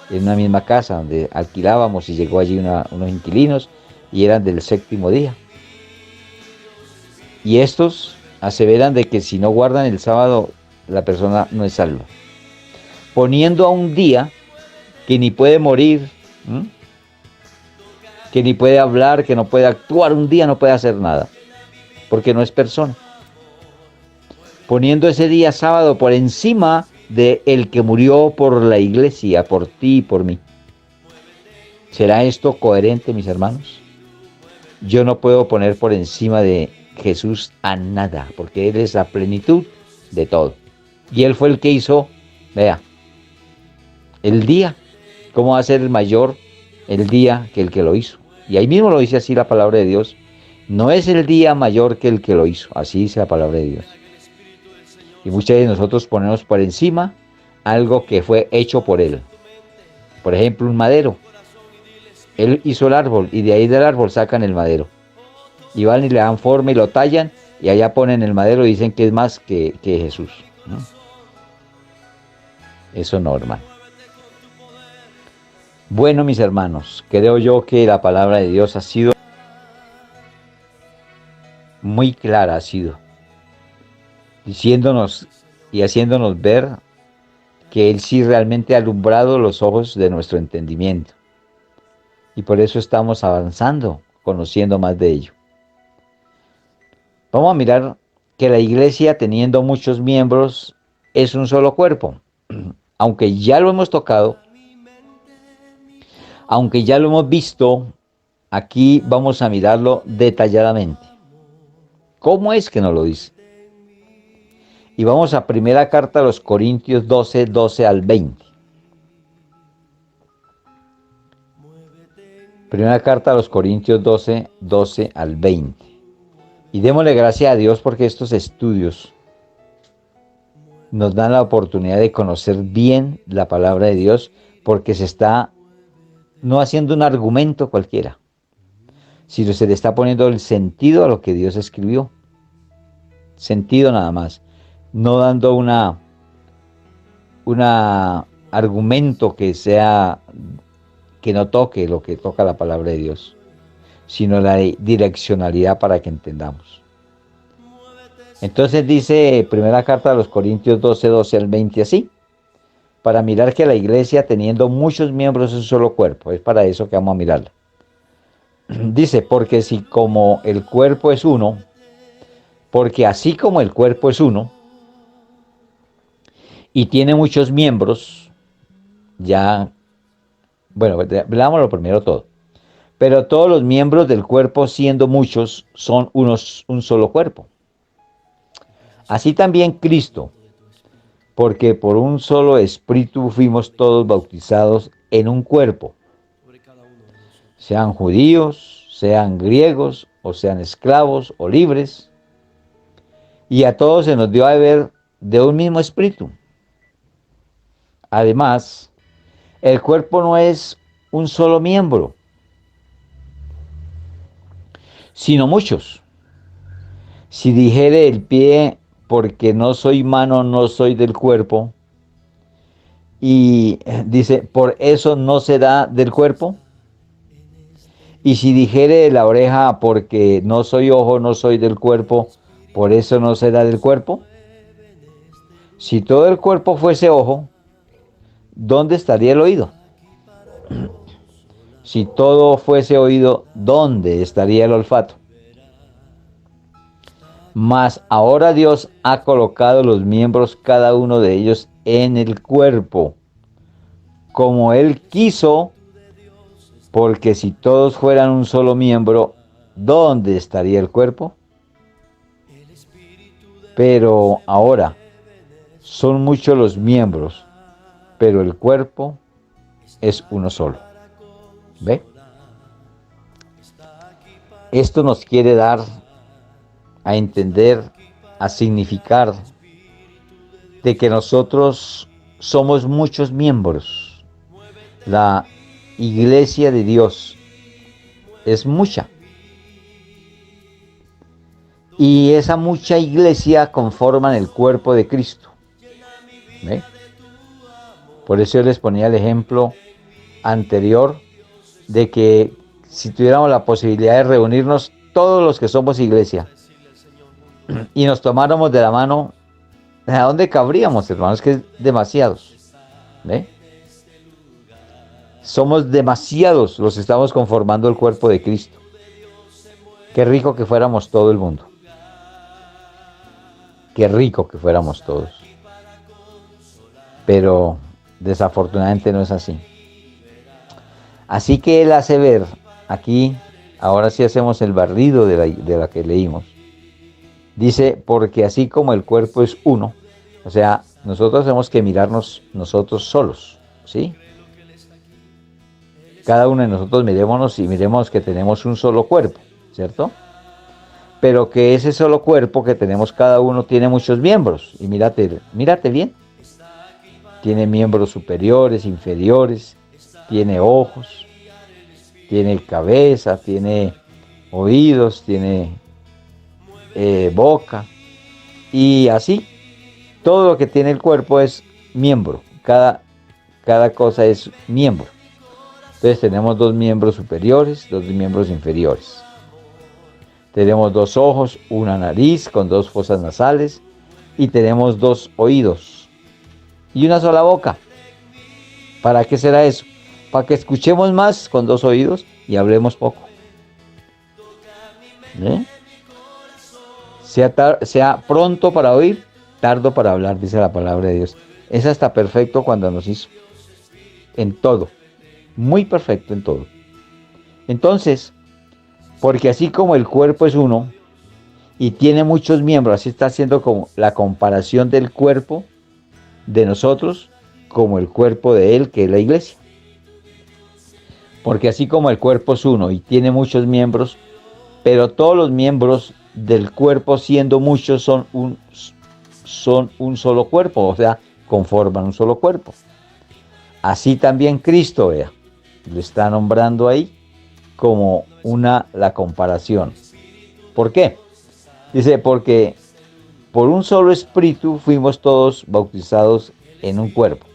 en una misma casa donde alquilábamos, y llegó allí unos inquilinos y eran del séptimo día. Y estos aseveran de que si no guardan el sábado, la persona no es salva, poniendo a un día que ni puede morir, que ni puede hablar, que no puede actuar, un día no puede hacer nada, porque no es persona. Poniendo ese día sábado por encima de el que murió por la iglesia, por ti y por mí. ¿Será esto coherente, mis hermanos? Yo no puedo poner por encima de Jesús a nada, porque Él es la plenitud de todo. Y Él fue el que hizo, vea, el día. ¿Cómo va a ser mayor el día que el que lo hizo? Y ahí mismo lo dice así la palabra de Dios. No es el día mayor que el que lo hizo. Así dice la palabra de Dios. Y muchas veces nosotros ponemos por encima algo que fue hecho por Él. Por ejemplo, un madero. Él hizo el árbol y de ahí del árbol sacan el madero. Y van y le dan forma y lo tallan y allá ponen el madero y dicen que es más que Jesús, ¿no? Eso no, hermano. Bueno, mis hermanos, creo yo que la palabra de Dios ha sido muy clara, ha sido diciéndonos y haciéndonos ver que Él sí realmente ha alumbrado los ojos de nuestro entendimiento. Y por eso estamos avanzando, conociendo más de ello. Vamos a mirar que la iglesia, teniendo muchos miembros, es un solo cuerpo. Aunque ya lo hemos tocado, aunque ya lo hemos visto, aquí vamos a mirarlo detalladamente. ¿Cómo es que nos lo dice? Y vamos a primera carta a los Corintios 12, 12 al 20. Primera carta a los Corintios 12, 12 al 20. Y démosle gracias a Dios porque estos estudios nos dan la oportunidad de conocer bien la palabra de Dios, porque se está no haciendo un argumento cualquiera, sino se le está poniendo el sentido a lo que Dios escribió. Sentido nada más. No dando un argumento que no toque lo que toca la palabra de Dios, sino la direccionalidad para que entendamos. Entonces dice primera carta a los Corintios 12, 12 al 20 así: para mirar que la iglesia, teniendo muchos miembros, es un solo cuerpo. Es para eso que vamos a mirarla. Dice, porque así como el cuerpo es uno, y tiene muchos miembros, veámoslo primero todo. Pero todos los miembros del cuerpo, siendo muchos, son un solo cuerpo. Así también Cristo, porque por un solo espíritu fuimos todos bautizados en un cuerpo, sean judíos, sean griegos, o sean esclavos o libres, y a todos se nos dio a beber de un mismo espíritu. Además, el cuerpo no es un solo miembro, sino muchos. Si dijere el pie, porque no soy mano, no soy del cuerpo, y dice, por eso no será del cuerpo. Y si dijere la oreja, porque no soy ojo, no soy del cuerpo, por eso no será del cuerpo. Si todo el cuerpo fuese ojo, ¿dónde estaría el oído? Si todo fuese oído, ¿dónde estaría el olfato? Mas ahora Dios ha colocado los miembros, cada uno de ellos, en el cuerpo, como Él quiso, porque si todos fueran un solo miembro, ¿dónde estaría el cuerpo? Pero ahora son muchos los miembros, pero el cuerpo es uno solo. ¿Ve? Esto nos quiere dar a entender, a significar de que nosotros somos muchos miembros. La iglesia de Dios es mucha. Y esa mucha iglesia conforman el cuerpo de Cristo. ¿Ve? Por eso yo les ponía el ejemplo anterior de que si tuviéramos la posibilidad de reunirnos todos los que somos iglesia y nos tomáramos de la mano, ¿a dónde cabríamos, hermanos? Que es demasiados. ¿Ve? Somos demasiados los que estamos conformando el cuerpo de Cristo. Qué rico que fuéramos todo el mundo. Qué rico que fuéramos todos. Pero desafortunadamente no es así. Así que Él hace ver aquí, ahora sí hacemos el barrido de la que leímos. Dice, porque así como el cuerpo es uno, o sea, nosotros tenemos que mirarnos nosotros solos, ¿sí? Cada uno de nosotros mirémonos y miremos que tenemos un solo cuerpo, ¿cierto? Pero que ese solo cuerpo que tenemos cada uno tiene muchos miembros. Y mírate bien. Tiene miembros superiores, inferiores, tiene ojos, tiene cabeza, tiene oídos, tiene boca. Y así, todo lo que tiene el cuerpo es miembro. Cada cosa es miembro. Entonces tenemos dos miembros superiores, dos miembros inferiores. Tenemos dos ojos, una nariz con dos fosas nasales y tenemos dos oídos y una sola boca. ¿Para qué será eso? Para que escuchemos más con dos oídos y hablemos poco. ¿Eh? Sea pronto para oír, tardo para hablar, dice la palabra de Dios. Es hasta perfecto cuando nos hizo. En todo. Muy perfecto en todo. Entonces, porque así como el cuerpo es uno y tiene muchos miembros, así está haciendo como la comparación del cuerpo de nosotros como el cuerpo de Él, que es la iglesia. Porque así como el cuerpo es uno y tiene muchos miembros, pero todos los miembros del cuerpo, siendo muchos, son un solo cuerpo, o sea, conforman un solo cuerpo. Así también Cristo, vea, lo está nombrando ahí como la comparación. ¿Por qué? Dice, porque por un solo espíritu fuimos todos bautizados en un cuerpo.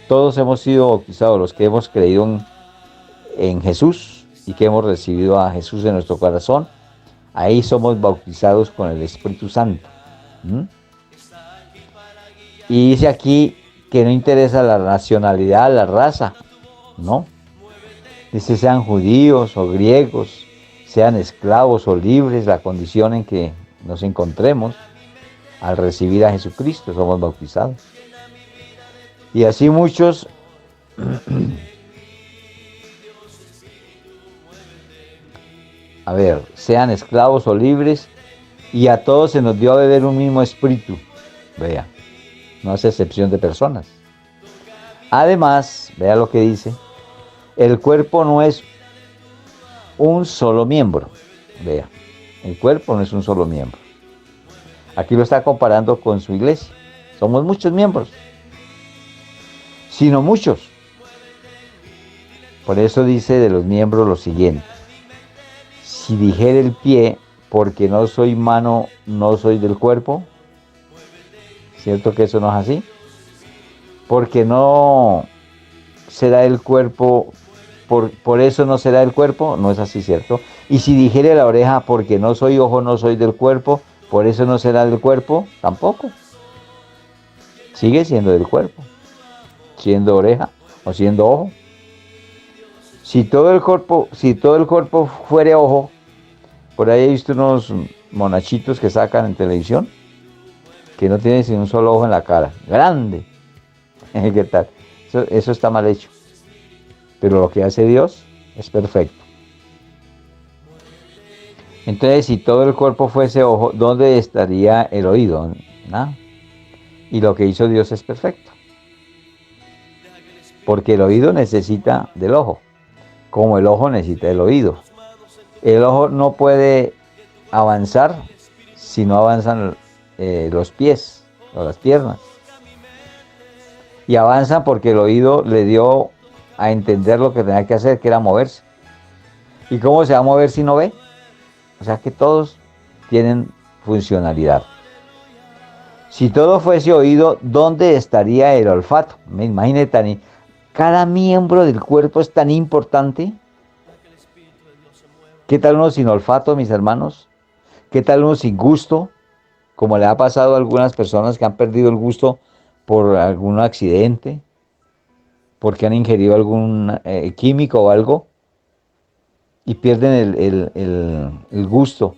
Todos hemos sido bautizados, los que hemos creído en Jesús y que hemos recibido a Jesús en nuestro corazón. Ahí somos bautizados con el Espíritu Santo. Y dice aquí que no interesa la nacionalidad, la raza, ¿no? Dice, sean judíos o griegos, sean esclavos o libres, la condición en que nos encontremos al recibir a Jesucristo, somos bautizados. Y así muchos sean esclavos o libres, y a todos se nos dio a beber un mismo espíritu. Vea, no hace excepción de personas. Además, vea lo que dice, el cuerpo no es un solo miembro. Vea, el cuerpo no es un solo miembro. Aquí lo está comparando con su iglesia. Somos muchos miembros, sino muchos. Por eso dice de los miembros lo siguiente. Si dijere el pie, porque no soy mano, no soy del cuerpo. ¿Cierto que eso no es así? Porque no será el cuerpo, por eso no será el cuerpo, no es así, ¿cierto? Y si dijere la oreja, porque no soy ojo, no soy del cuerpo, por eso no será del cuerpo, tampoco. Sigue siendo del cuerpo, siendo oreja o siendo ojo. Si todo el cuerpo fuere ojo, por ahí he visto unos monachitos que sacan en televisión, que no tienen sino un solo ojo en la cara, grande. ¿Qué tal? Eso está mal hecho. Pero lo que hace Dios es perfecto. Entonces, si todo el cuerpo fuese ojo, ¿dónde estaría el oído? Nada. Y lo que hizo Dios es perfecto. Porque el oído necesita del ojo, como el ojo necesita del oído. El ojo no puede avanzar si no avanzan los pies o las piernas. Y avanzan porque el oído le dio a entender lo que tenía que hacer, que era moverse. ¿Y cómo se va a mover si no ve? O sea que todos tienen funcionalidad. Si todo fuese oído, ¿dónde estaría el olfato? Me imagino cada miembro del cuerpo es tan importante. ¿Qué tal uno sin olfato, mis hermanos? ¿Qué tal uno sin gusto? Como le ha pasado a algunas personas que han perdido el gusto por algún accidente, porque han ingerido algún químico o algo y pierden el gusto.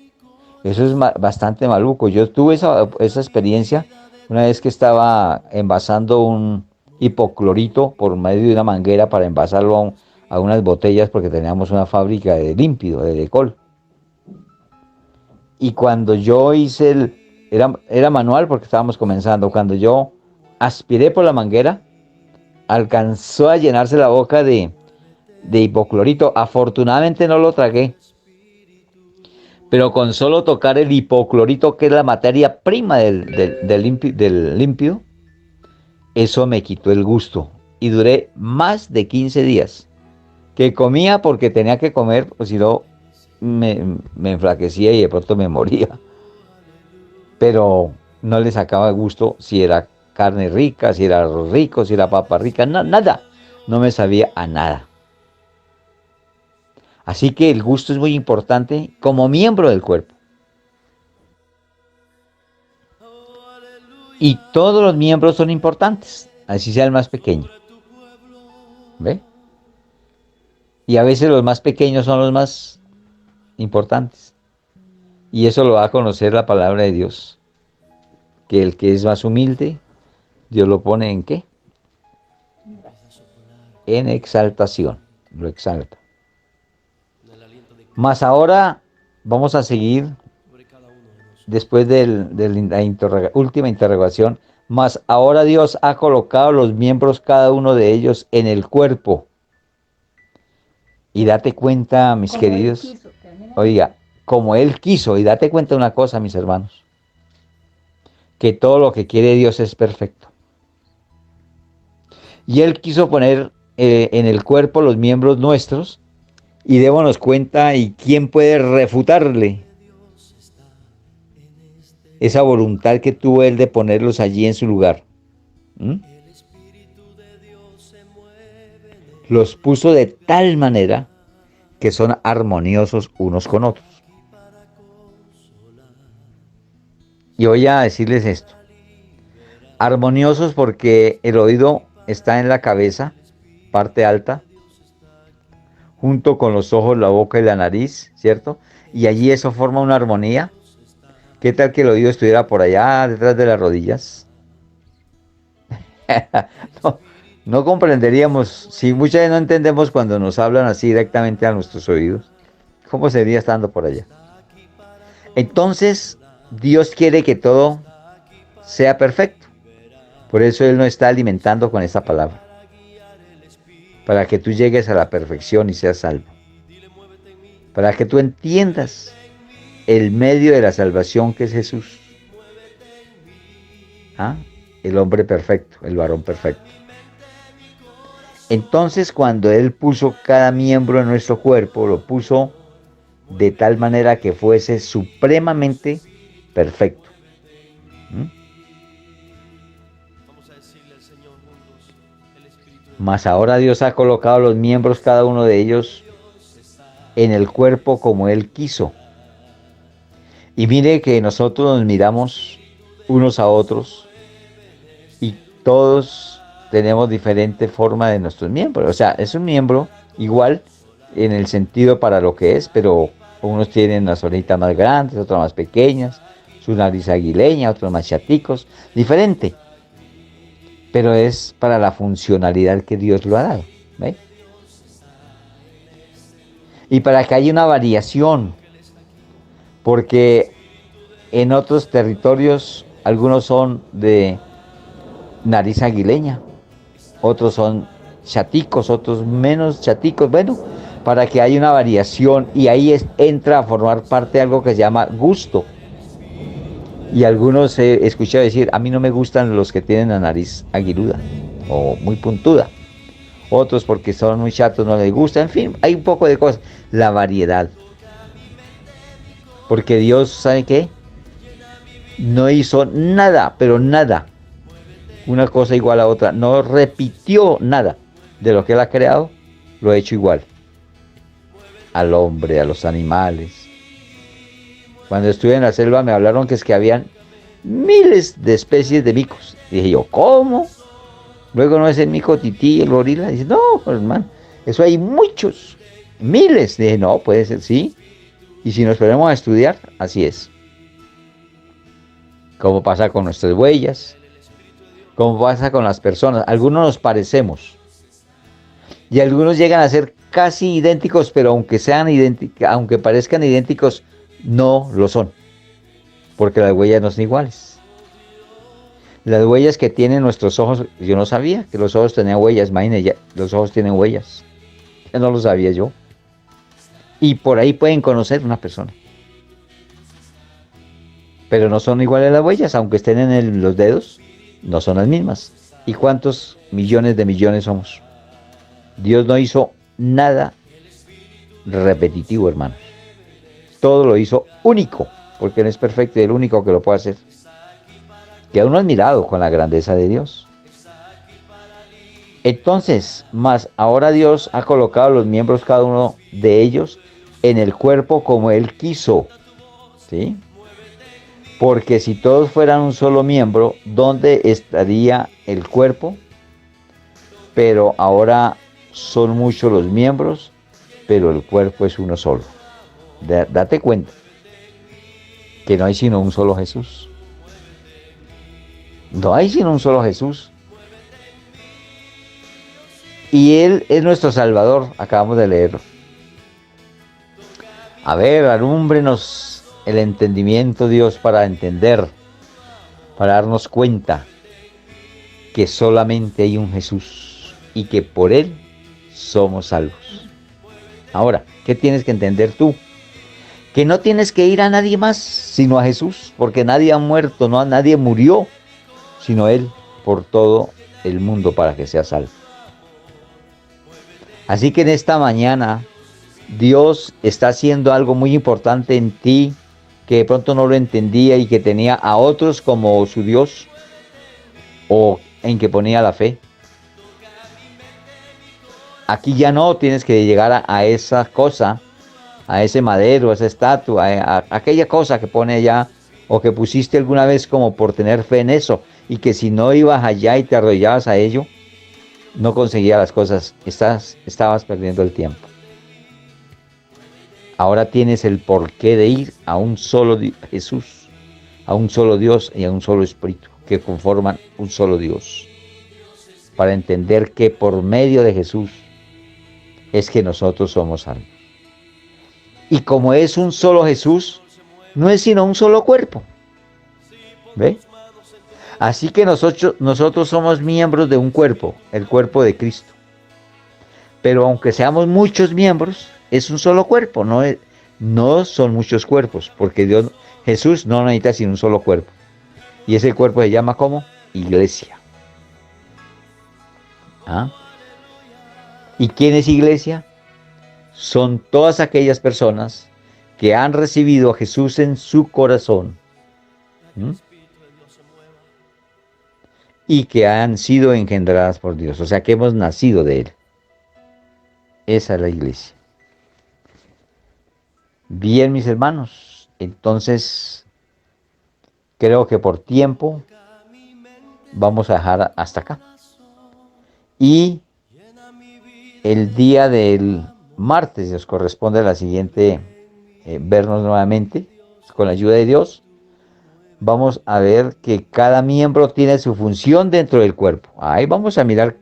Eso es bastante maluco. Yo tuve esa experiencia una vez que estaba envasando un hipoclorito por medio de una manguera para envasarlo a unas botellas porque teníamos una fábrica de límpido, de alcohol. Y cuando yo hice era manual porque estábamos comenzando, cuando yo aspiré por la manguera, alcanzó a llenarse la boca de hipoclorito. Afortunadamente no lo tragué, pero con solo tocar el hipoclorito, que es la materia prima del límpido, eso me quitó el gusto. Y duré más de 15 días, que comía porque tenía que comer, pues si no me enflaquecía y de pronto me moría. Pero no le sacaba gusto si era carne rica, si era arroz rico, si era papa rica, nada. No me sabía a nada. Así que el gusto es muy importante como miembro del cuerpo. Y todos los miembros son importantes, así sea el más pequeño. ¿Ve? Y a veces los más pequeños son los más importantes. Y eso lo va a conocer la palabra de Dios. Que el que es más humilde, Dios lo pone ¿en qué? En exaltación. Lo exalta. Mas ahora vamos a seguir después de la última interrogación. Mas ahora Dios ha colocado los miembros, cada uno de ellos, en el cuerpo. Y date cuenta, mis como queridos, oiga, como Él quiso, y date cuenta una cosa, mis hermanos, que todo lo que quiere Dios es perfecto. Y Él quiso poner en el cuerpo los miembros nuestros, y démonos cuenta, ¿y quién puede refutarle esa voluntad que tuvo Él de ponerlos allí en su lugar? ¿Mm? Los puso de tal manera que son armoniosos unos con otros. Y voy a decirles esto. Armoniosos porque el oído está en la cabeza, parte alta, junto con los ojos, la boca y la nariz, ¿cierto? Y allí eso forma una armonía. ¿Qué tal que el oído estuviera por allá, detrás de las rodillas? no, no comprenderíamos, si muchas veces no entendemos cuando nos hablan así directamente a nuestros oídos, ¿cómo sería estando por allá? Entonces, Dios quiere que todo sea perfecto. Por eso Él nos está alimentando con esta palabra. Para que tú llegues a la perfección y seas salvo. Para que tú entiendas el medio de la salvación que es Jesús. ¿Ah? El hombre perfecto, el varón perfecto. Entonces, cuando Él puso cada miembro de nuestro cuerpo, lo puso de tal manera que fuese supremamente perfecto. Mas ahora Dios ha colocado los miembros, cada uno de ellos, en el cuerpo como Él quiso. Y mire que nosotros nos miramos unos a otros y todos tenemos diferente forma de nuestros miembros. O sea, es un miembro igual en el sentido para lo que es, pero unos tienen las orejitas más grandes, otros más pequeñas, su nariz aguileña, otros más chaticos, diferente. Pero es para la funcionalidad que Dios lo ha dado. ¿Ve? Y para que haya una variación, porque en otros territorios algunos son de nariz aguileña, otros son chaticos, otros menos chaticos, bueno, para que haya una variación y ahí entra a formar parte de algo que se llama gusto. Y algunos he escuchado decir, a mí no me gustan los que tienen la nariz aguiluda o muy puntuda. Otros porque son muy chatos no les gusta, en fin, hay un poco de cosas. La variedad. Porque Dios, ¿sabe qué? No hizo nada, pero nada, una cosa igual a otra. No repitió nada de lo que Él ha creado, lo ha hecho igual. Al hombre, a los animales. Cuando estuve en la selva me hablaron que es que habían miles de especies de micos. Dije yo, ¿cómo? Luego no es el mico tití, el gorila. Dice, no, hermano, eso hay muchos, miles. Dije, no, puede ser, sí. Y si nos ponemos a estudiar, así es. Como pasa con nuestras huellas, como pasa con las personas. Algunos nos parecemos. Y algunos llegan a ser casi idénticos, pero aunque sean idénticos, aunque parezcan idénticos, no lo son. porque las huellas no son iguales. Las huellas que tienen nuestros ojos, yo no sabía que los ojos tenían huellas, imagínense, los ojos tienen huellas, ya no lo sabía yo. Y por ahí pueden conocer una persona. Pero no son iguales las huellas, aunque estén en los dedos, no son las mismas. ¿Y cuántos millones de millones somos? Dios no hizo nada repetitivo, hermanos. Todo lo hizo único, porque Él es perfecto y el único que lo puede hacer. Queda uno admirado con la grandeza de Dios. Entonces, más ahora Dios ha colocado los miembros, cada uno de ellos, en el cuerpo como Él quiso. ¿Sí? Porque si todos fueran un solo miembro, ¿dónde estaría el cuerpo? Pero ahora son muchos los miembros, pero el cuerpo es uno solo. Date cuenta que no hay sino un solo Jesús. No hay sino un solo Jesús. Y Él es nuestro Salvador, acabamos de leerlo. A ver, alúmbrenos el entendimiento, Dios, para entender, para darnos cuenta que solamente hay un Jesús y que por Él somos salvos. Ahora, ¿qué tienes que entender tú? Que no tienes que ir a nadie más sino a Jesús, porque nadie ha muerto, nadie murió, sino Él por todo el mundo para que sea salvo. Así que en esta mañana Dios está haciendo algo muy importante en ti, que de pronto no lo entendía y que tenía a otros como su Dios, o en que ponía la fe. Aquí ya no tienes que llegar a esa cosa, a ese madero, a esa estatua, a aquella cosa que pone allá, o que pusiste alguna vez como por tener fe en eso, y que si no ibas allá y te arrodillabas a ello, no conseguías las cosas, estabas perdiendo el tiempo. Ahora tienes el porqué de ir a un solo Jesús, a un solo Dios y a un solo Espíritu, que conforman un solo Dios. Para entender que por medio de Jesús es que nosotros somos salvos. Y como es un solo Jesús, no es sino un solo cuerpo. ¿Ve? Así que nosotros somos miembros de un cuerpo, el cuerpo de Cristo. Pero aunque seamos muchos miembros, es un solo cuerpo, no son muchos cuerpos, porque Jesús no necesita sino un solo cuerpo. Y ese cuerpo se llama ¿cómo? Iglesia. ¿Ah? ¿Y quién es iglesia? Son todas aquellas personas que han recibido a Jesús en su corazón. Y que han sido engendradas por Dios, o sea que hemos nacido de Él. Esa es la iglesia. Bien, mis hermanos, entonces creo que por tiempo vamos a dejar hasta acá. Y el día del martes nos corresponde la siguiente, vernos nuevamente con la ayuda de Dios. Vamos a ver que cada miembro tiene su función dentro del cuerpo. Ahí vamos a mirar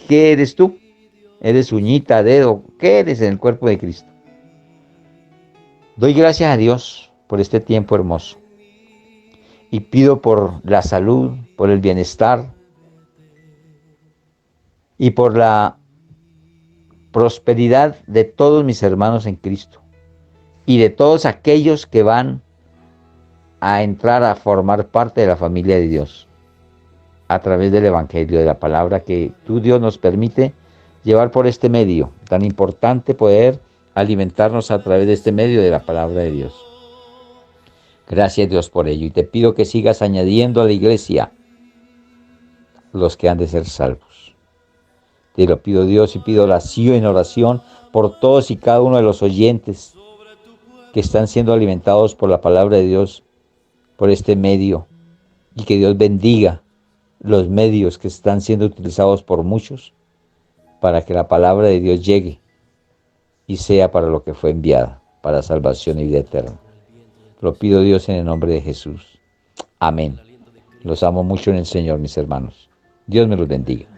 qué eres tú. ¿Eres uñita, dedo? ¿Qué eres en el cuerpo de Cristo? Doy gracias a Dios por este tiempo hermoso. Y pido por la salud, por el bienestar y por la prosperidad de todos mis hermanos en Cristo. Y de todos aquellos que van a entrar a formar parte de la familia de Dios. A través del Evangelio, de la palabra que tú, Dios, nos permite llevar por este medio tan importante, poder alimentarnos a través de este medio de la palabra de Dios. Gracias, Dios, por ello. Y te pido que sigas añadiendo a la iglesia los que han de ser salvos. Te lo pido, Dios, y pido oración por todos y cada uno de los oyentes que están siendo alimentados por la palabra de Dios, por este medio. Y que Dios bendiga los medios que están siendo utilizados por muchos para que la palabra de Dios llegue y sea para lo que fue enviada, para salvación y vida eterna. Lo pido, Dios, en el nombre de Jesús. Amén. Los amo mucho en el Señor, mis hermanos. Dios me los bendiga.